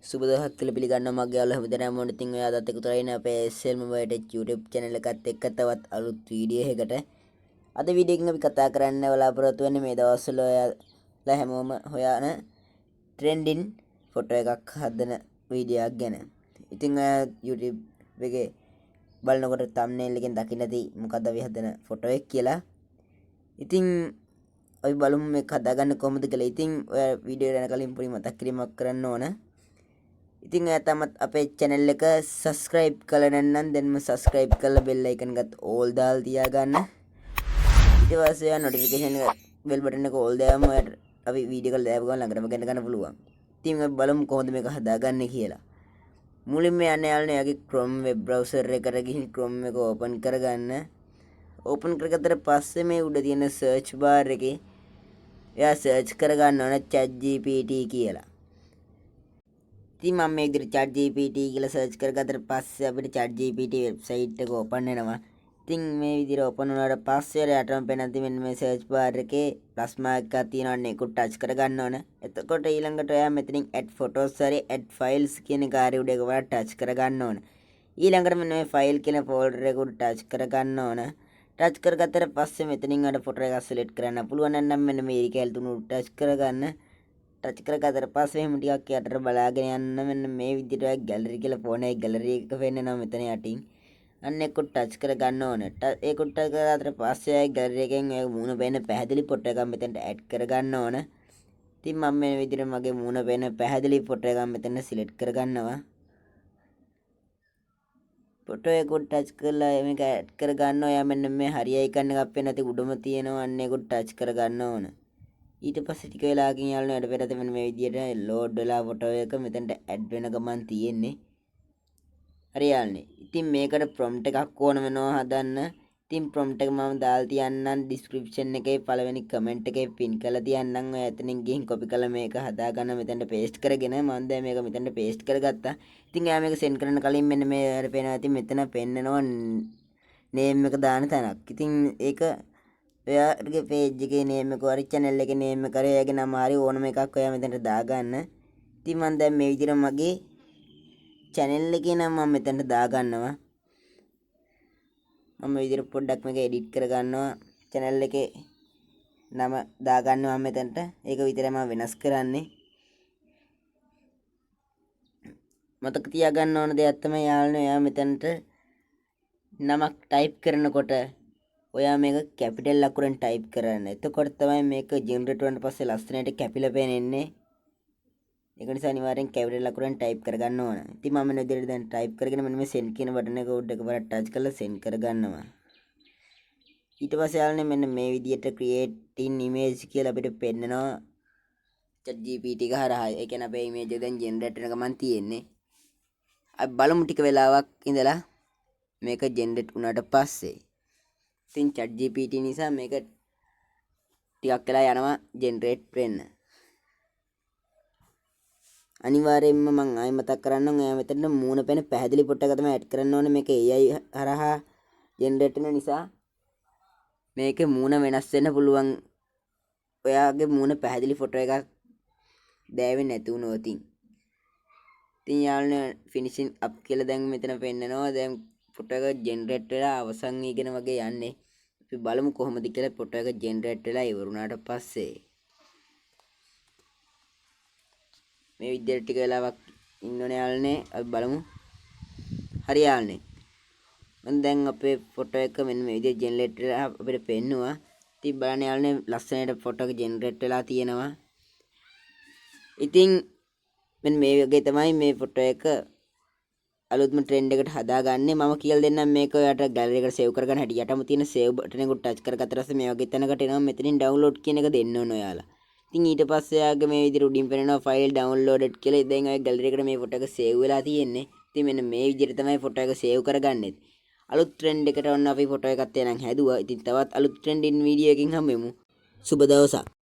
සුබ දවසක් කියලා පිළිගන්නවා මගේ යාළුවෝ හැමදෙනාම මොන ඉතින් ඔයාලත් එක්ක උතරයින අපේ SL Mobile YouTube channel එකත් එක්ක තවත් අලුත් වීඩියෝ එකකට අද වීඩියෝ එකකින් අපි කතා කරන්න බලාපොරොත්තු වෙන්නේ මේ දවස්වල ඔයාලා හැමෝම හොයන trending ෆොටෝ එකක් හදන වීඩියෝ එකක් ගැන. ඉතින් YouTube එකේ බලනකොට thumbnail එකෙන් දකින්න ඇති මොකද්ද අපි හදන ෆොටෝ එක කියලා. ඉතින් අපි බලමු මේක හදාගන්න කොහොමද කියලා. ඉතින් ඔය වීඩියෝ එක යන කලින් පොඩි මතක් කිරීමක් කරන්න ඕන. ඉතින් ඔයා තමත් අපේ channel එක subscribe කරලා නැත්නම් දැන්ම subscribe කරලා bell icon එකත් all දාලා තියාගන්න. ඊට පස්සේ ඔයා notification එක bell button එක all දාම ඔයාට අපි වීඩියෝ එක දාපු ගමන් ළඟටම ගන්න පුළුවන්. ඉතින් අපි බලමු කොහොමද මේක හදාගන්නේ කියලා. මුලින්ම යන්න යාළුවනේ ඔයාගේ Chrome web browser එකට ගිහින් Chrome එක open කරගන්න. open කරගත්තට පස්සේ මේ උඩ තියෙන search bar එකේ එයා search කරගන්න ඕන ChatGPT කියලා. ඉතින් මම මේ විදිහට ChatGPT කියලා සර්ච් කරගත්තට පස්සේ අපිට ChatGPT වෙබ්සයිට් එක ඕපන් වෙනවා. ඉතින් මේ විදිහට ඕපන් වුණාට පස්සේ යටම පෙන්නන මෙන්න මේ සර්ච් බාර් එකේ ප්ලස් මාර්ක් එකක් තියෙනවනේ ඒක ටච් කරගන්න ඕන. එතකොට ඊළඟට ඔයා මෙතනින් add photos හරි add files කියන කාර්ය උඩ එකවර ටච් කරගන්න ඕන. ඊළඟට මෙන්න මේ file කියන folder එක උඩ ටච් කරගන්න ඕන. ටච් කරගත්තට පස්සේ මෙතනින් අර ෆොටෝ එකක් select කරන්න පුළුවන් නම් මෙන්න මේ ඊකැල් තුන උඩ ටච් කරගන්න. ටච් කරගත්තට පස්සේ එහෙම ටිකක් යටට බලාගෙන යන්න මෙන්න මේ විදිහට ගැලරි කියලා ෆෝන් එකේ ගැලරි එක පෙන්නනවා මෙතන යටින්. අන්න ඒක ටච් කරගන්න ඕනේ. ඒක ටච් කරගත්තට පස්සේ ගැලරි එකෙන් ඔය මූණ පේන පැහැදිලි ෆොටෝ එකක් මෙතනට ඇඩ් කරගන්න ඕන. ඉතින් මම මේ විදිහට මගේ මූණ පේන පැහැදිලි ෆොටෝ එකක් මෙතන සිලෙක්ට් කරගන්නවා. ෆොටෝ එක ටච් කරලා මේක ඇඩ් කරගන්න ඔයා මෙන්න මේ හරි අයිකන් එකක් පේන නැති උඩම තියෙනවා. අන්න ඒක ටච් කරගන්න ඕන. ඊට පස්සේ ටික වෙලාවකින් යාළුවනේ ඊට පෙරත මෙන්න මේ විදිහට ලෝඩ් වෙලා ෆොටෝ එක මෙතනට ඇඩ් වෙන ගමන් තියෙන්නේ. හරි යාළුවනේ. ඉතින් මේකට prompt එකක් ඕන වෙනවා හදන්න. ඉතින් prompt එක මම දාලා තියන්නම් description එකේ පළවෙනි comment එකේ pin කරලා තියන්නම්. ඔය එතනින් ගිහින් copy කරලා මේක හදාගන්න මෙතනට paste කරගෙන මම දැන් මේක මෙතනට paste කරගත්තා. ඉතින් එයා මේක send කරන්න කලින් මෙන්න මේ අර පේනවා ඉතින් මෙතන පෙන්නනවා name එක දාන තැනක්. ඉතින් ඒක ඔයාගේ page එකේ name එක හරි channel එකේ name එක හරි ඔයාගේ නම හරි ඕනම එකක් ඔයා මෙතනට දාගන්න. ඉතින් මම දැන් මේ විදිහට මගේ channel එකේ නම මම මෙතනට දාගන්නවා. මම මේ විදිහට පොඩ්ඩක් මේක edit කරගන්නවා. channel එකේ නම දාගන්නවා මෙතනට. ඒක විතරයි මම වෙනස් කරන්නේ. මතක තියාගන්න ඕන දෙයක් තමයි යාළුවනේ ඔයා මෙතනට නමක් type කරනකොට ඔයා මේක කැපිටල් අකුරෙන් ටයිප් කරන්න. එතකොට තමයි මේක ජෙනරේට් වුණාට පස්සේ ලස්සනට කැපිලා පේන්නේ. ඒක නිසා අනිවාර්යෙන් කැපිටල් අකුරෙන් ටයිප් කරගන්න ඕන. ඉතින් මම මේ විදිහට දැන් ටයිප් කරගෙන මෙන්න මේ send කියන බටන් එක උඩ එකපාර ටච් කරලා send කරගන්නවා. ඊට පස්සේ යාළුවනේ මෙන්න මේ විදිහට create in image කියලා අපිට පෙන්නනවා ChatGPT එක හරහා. ඒ කියන්නේ අපේ image එක දැන් ජෙනරේට් වෙන ගමන් තියෙන්නේ. අපි බලමු ටික වෙලාවක් ඉඳලා මේක ජෙනරේට් වුණාට පස්සේ ඉතින් ChatGPT නිසා මේක ටිකක් වෙලා යනවා ජෙනරේට් වෙන්න. අනිවාර්යයෙන්ම මම ආයෙ මතක් කරන්නම් ඔයා මෙතන මූණ පේන පැහැදිලි ෆොටෝ එක තමයි ඇඩ් කරන්න ඕනේ. මේක AI හරහා ජෙනරේට් වෙන නිසා මේකේ මූණ වෙනස් වෙන්න පුළුවන්. ඔයාගේ මූණ පැහැදිලි ෆොටෝ එකක් දෑවෙන්නේ නැති වුණොත් ඉතින් යාළුවනේ finishing up කියලා දැන් මෙතන පෙන්නනවා. දැන් ෆොටෝ එක ජෙනරේට් වෙලා අවසන් වීගෙන වගේ යන්නේ. අපි බලමු කොහොමද කියලා ෆොටෝ එක ජෙනරේට් වෙලා ඉවරුණාට පස්සේ. මේ විදිහට ටික වෙලාවක් ඉන්න ඕනේ යාළුවනේ. අපි බලමු. හරි යාළුවනේ. මම දැන් අපේ ෆොටෝ එක මෙන්න මේ විදිහට ජෙනරේට් වෙලා අපිට පෙන්නුවා. ඉතින් බලන්න යාළුවනේ ලස්සනට ෆොටෝ එක ජෙනරේට් වෙලා තියෙනවා. ඉතින් මෙන්න මේ වගේ තමයි මේ ෆොටෝ එක අලුත්ම ට්‍රෙන්ඩ් එකට හදාගන්නේ. මම කියලා දෙන්නම් මේක ඔයාලට ගැලරි එකට සේව් කරගන්න හැටි. යටම තියෙන සේව් බටන් එක ටච් කරගත්තට පස්සේ මේ වගේ තැනකට එනවා. මෙතනින් ඩවුන්ලෝඩ් කියන එක දෙන්න ඕන ඔයාලා. ඉතින් ඊට පස්සේ ඔයාගේ මේ විදිහට උඩින් පෙන්නනවා ෆයිල් ඩවුන්ලෝඩඩ් කියලා. දැන් ඔය ගැලරි එකට මේ ෆොටෝ එක සේව් වෙලා තියෙන්නේ. ඉතින් මෙන්න මේ විදිහට තමයි ෆොටෝ එක සේව් කරගන්නේ. අලුත් ට්‍රෙන්ඩ් එකට ඔන්න අපි ෆොටෝ එකක් එනං හැදුවා. ඉතින් තවත් අලුත් ට්‍රෙන්ඩින් වීඩියෝ එකකින් හම්බෙමු. සුබ දවසක්.